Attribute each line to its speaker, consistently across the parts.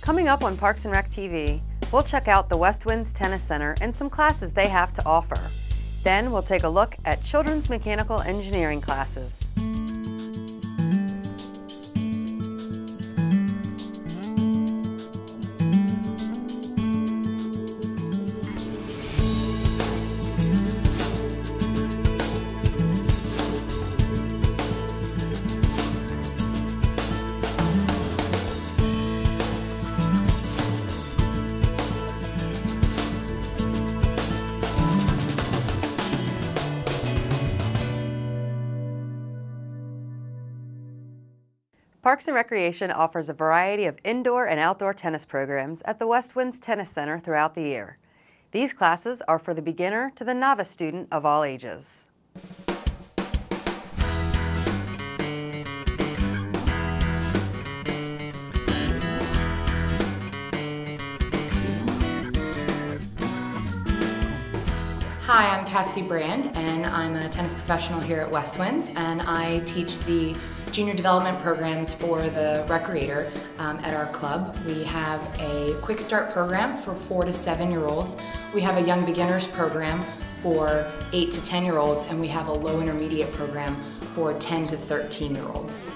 Speaker 1: Coming up on Parks and Rec TV, we'll check out the West Winds Tennis Center and some classes they have to offer. Then we'll take a look at children's mechanical engineering classes. Parks and Recreation offers a variety of indoor and outdoor tennis programs at the West Winds Tennis Center throughout the year. These classes are for the beginner to the novice student of all ages.
Speaker 2: Hi, I'm Cassie Brand, and I'm a tennis professional here at West Winds, and I teach the junior development programs for the Recreator at our club. We have a quick start program for 4 to 7-year-olds. We have a young beginners program for 8 to 10-year-olds, and we have a low intermediate program for 10 to 13-year-olds.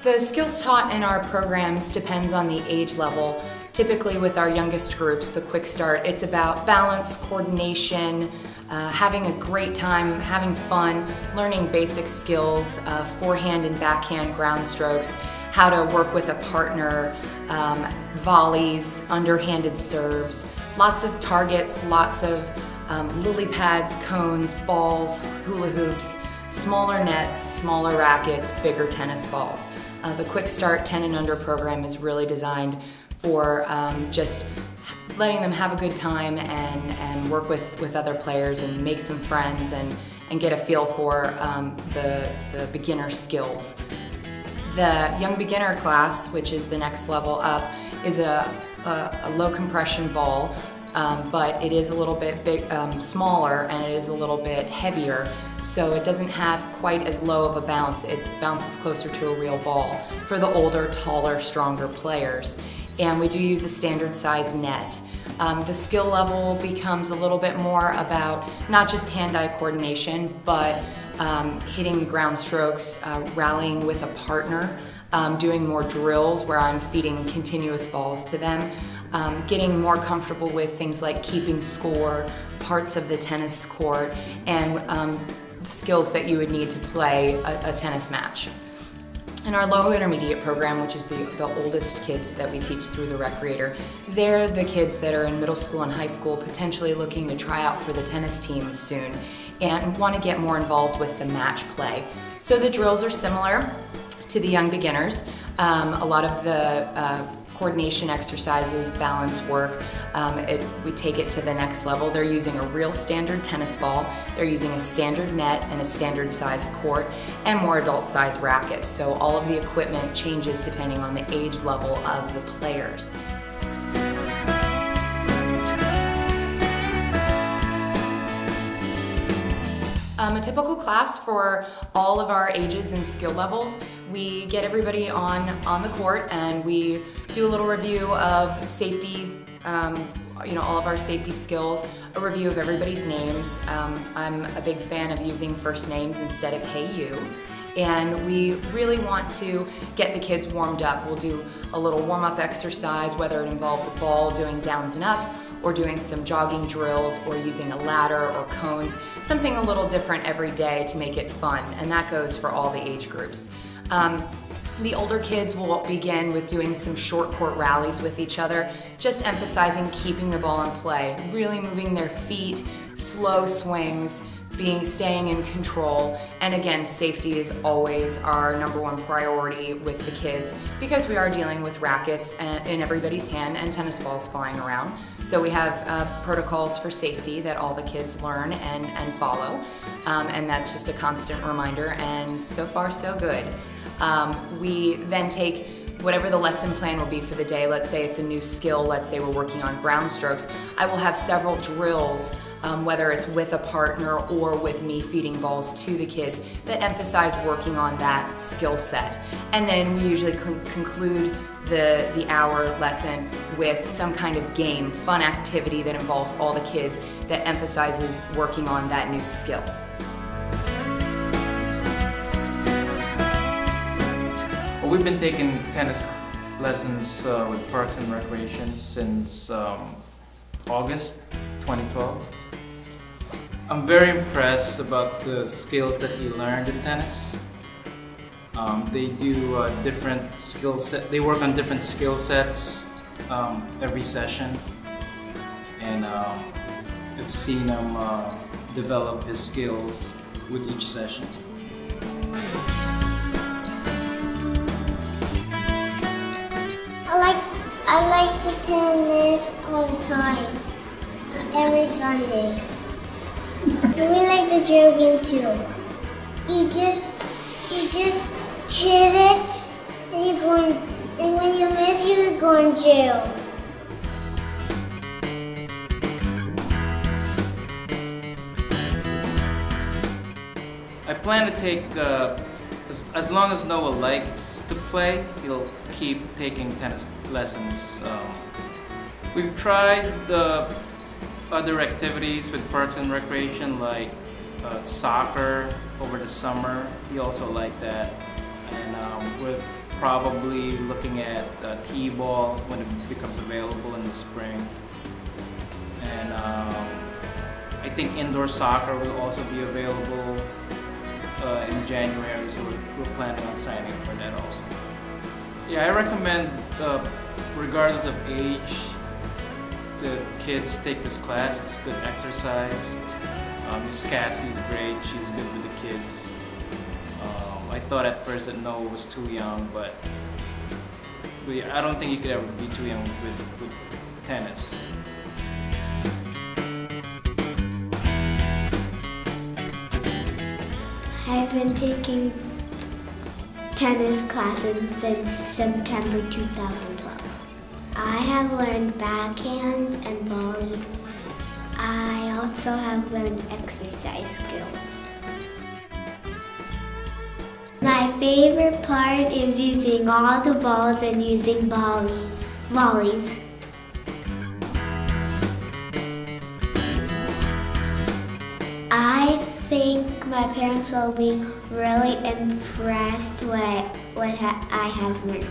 Speaker 2: The skills taught in our programs depends on the age level. Typically with our youngest groups, the quick start, it's about balance, coordination, having a great time, having fun, learning basic skills, forehand and backhand ground strokes, how to work with a partner, volleys, underhanded serves, lots of targets, lots of lily pads, cones, balls, hula hoops, smaller nets, smaller rackets, bigger tennis balls. The Quick Start 10 and Under program is really designed for just letting them have a good time and work with other players and make some friends and get a feel for the beginner skills. The Young Beginner class, which is the next level up, is a low compression ball, but it is a little bit smaller and it is a little bit heavier, so it doesn't have quite as low of a bounce. It bounces closer to a real ball for the older, taller, stronger players. And we do use a standard size net. The skill level becomes a little bit more about not just hand-eye coordination, but hitting the ground strokes, rallying with a partner, doing more drills where I'm feeding continuous balls to them, getting more comfortable with things like keeping score, parts of the tennis court, and the skills that you would need to play a tennis match. In our low intermediate program, which is the oldest kids that we teach through the Recreator, they're the kids that are in middle school and high school potentially looking to try out for the tennis team soon and want to get more involved with the match play. So the drills are similar to the young beginners. A lot of the coordination exercises, balance work, we take it to the next level. They're using a real standard tennis ball, they're using a standard net and a standard size court, and more adult size rackets. So all of the equipment changes depending on the age level of the players. A typical class for all of our ages and skill levels, we get everybody on the court and we do a little review of safety, all of our safety skills, a review of everybody's names. I'm a big fan of using first names instead of hey you. And we really want to get the kids warmed up. We'll do a little warm-up exercise, whether it involves a ball doing downs and ups, or doing some jogging drills, or using a ladder or cones, something a little different every day to make it fun, and that goes for all the age groups. The older kids will begin with doing some short court rallies with each other, just emphasizing keeping the ball in play, really moving their feet, slow swings, staying in control, and again, safety is always our #1 priority with the kids because we are dealing with rackets in everybody's hand and tennis balls flying around. So we have protocols for safety that all the kids learn and follow, and that's just a constant reminder, and so far so good. We then take whatever the lesson plan will be for the day, let's say it's a new skill, let's say we're working on ground strokes, I will have several drills, whether it's with a partner or with me feeding balls to the kids, that emphasize working on that skill set. And then we usually conclude the hour lesson with some kind of game, fun activity that involves all the kids that emphasizes working on that new skill.
Speaker 3: Well, we've been taking tennis lessons with Parks and Recreation since August 2012. I'm very impressed about the skills that he learned in tennis. They do different skill set. They work on different skill sets every session, and I've seen him develop his skills with each session.
Speaker 4: I like the tennis all the time, every Sunday. I really like the jail game too. You just hit it, and when you miss, you go in jail.
Speaker 3: I plan to take, as long as Noah likes to play, he'll keep taking tennis lessons. We've tried other activities with Parks and Recreation, like soccer over the summer. He also liked that. And we're probably looking at t-ball when it becomes available in the spring. And I think indoor soccer will also be available in January, so we're planning on signing up for that also. Yeah, I recommend, regardless of age, the kids take this class. It's good exercise. Miss Cassie's great. She's good with the kids. I thought at first that Noah was too young, but I don't think you could ever be too young with tennis.
Speaker 4: I've been taking tennis classes since September 2012. I have learned backhands and volleys. I also have learned exercise skills. My favorite part is using all the balls and using volleys. I think my parents will be really impressed what I have learned.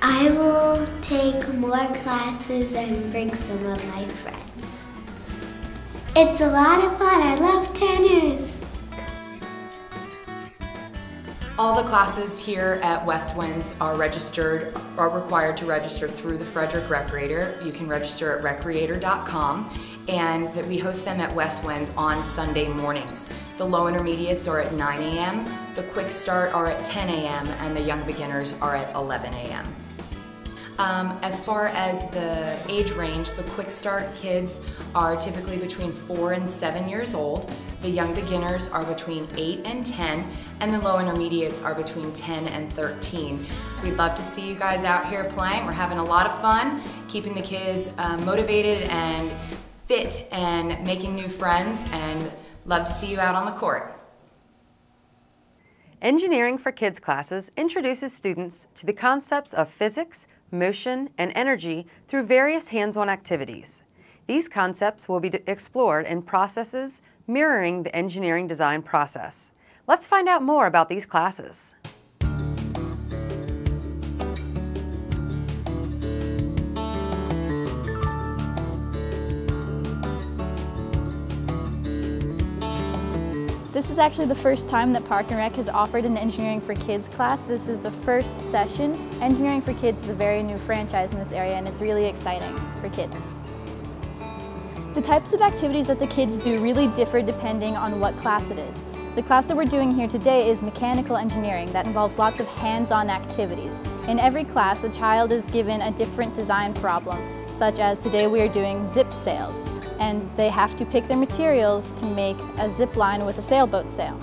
Speaker 4: I will take more classes and bring some of my friends. It's a lot of fun. I love tennis.
Speaker 2: All the classes here at West Winds are required to register through the Frederick Recreator. You can register at recreator.com, and that we host them at West Winds on Sunday mornings. The low intermediates are at 9 a.m., the quick start are at 10 a.m., and the young beginners are at 11 a.m. As far as the age range, the quick start kids are typically between 4 and 7 years old. The young beginners are between 8 and 10, and the low intermediates are between 10 and 13. We'd love to see you guys out here playing. We're having a lot of fun, keeping the kids motivated and fit and making new friends, and love to see you out on the court.
Speaker 1: Engineering for Kids classes introduces students to the concepts of physics, motion, and energy through various hands-on activities. These concepts will be explored in processes mirroring the engineering design process. Let's find out more about these classes.
Speaker 5: This is actually the first time that Park and Rec has offered an Engineering for Kids class. This is the first session. Engineering for Kids is a very new franchise in this area, and it's really exciting for kids. The types of activities that the kids do really differ depending on what class it is. The class that we're doing here today is mechanical engineering that involves lots of hands-on activities. In every class, the child is given a different design problem, such as today we are doing zip sails, and they have to pick their materials to make a zip line with a sailboat sail.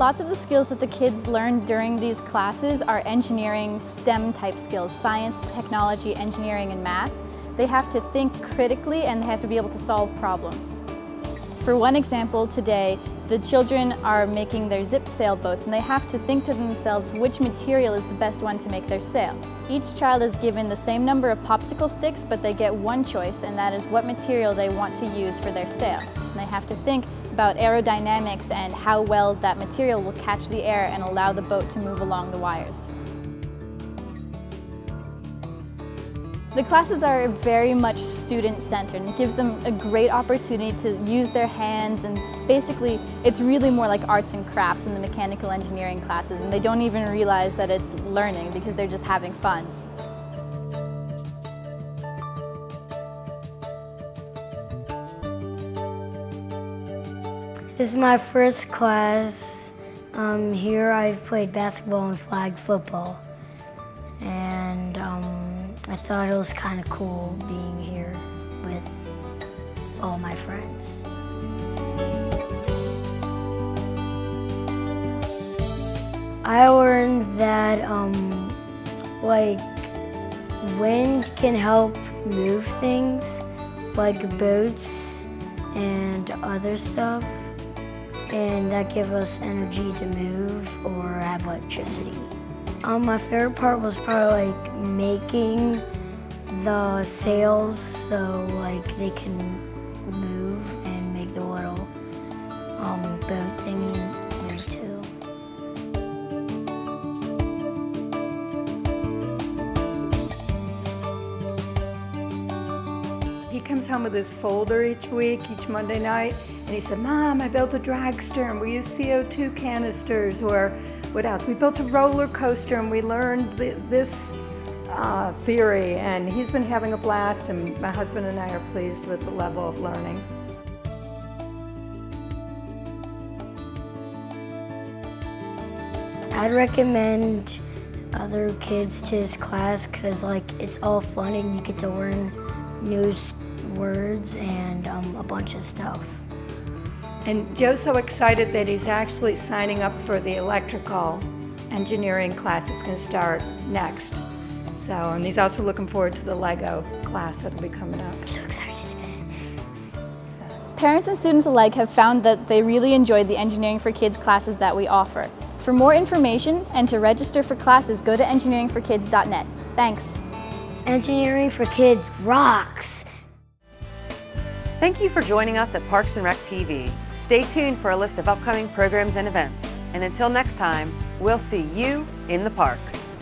Speaker 5: Lots of the skills that the kids learn during these classes are engineering, STEM type skills, science, technology, engineering, and math. They have to think critically and they have to be able to solve problems. For one example, today, the children are making their zip sailboats and they have to think to themselves which material is the best one to make their sail. Each child is given the same number of popsicle sticks, but they get one choice, and that is what material they want to use for their sail. And they have to think about aerodynamics and how well that material will catch the air and allow the boat to move along the wires. The classes are very much student-centered and it gives them a great opportunity to use their hands, and basically it's really more like arts and crafts in the mechanical engineering classes, and they don't even realize that it's learning because they're just having fun.
Speaker 4: This is my first class. Here I've played basketball and flag football, and I thought it was kind of cool being here with all my friends. I learned that like wind can help move things like boats and other stuff, and that gives us energy to move or have electricity. My favorite part was probably like making the sails so like they can move and make the little boat thingy move too.
Speaker 6: He comes home with his folder each week, each Monday night, and he said, "Mom, I built a dragster and we used CO2 canisters," or what else? "We built a roller coaster and we learned this theory," and he's been having a blast, and my husband and I are pleased with the level of learning.
Speaker 4: I'd recommend other kids to this class because like it's all fun and you get to learn new words and a bunch of stuff.
Speaker 6: And Joe's so excited that he's actually signing up for the electrical engineering class that's going to start next. So, and he's also looking forward to the Lego class that'll be coming up.
Speaker 4: I'm so excited.
Speaker 5: Parents and students alike have found that they really enjoyed the Engineering for Kids classes that we offer. For more information and to register for classes, go to engineeringforkids.net. Thanks.
Speaker 4: Engineering for Kids rocks!
Speaker 1: Thank you for joining us at Parks and Rec TV. Stay tuned for a list of upcoming programs and events. And until next time, we'll see you in the parks.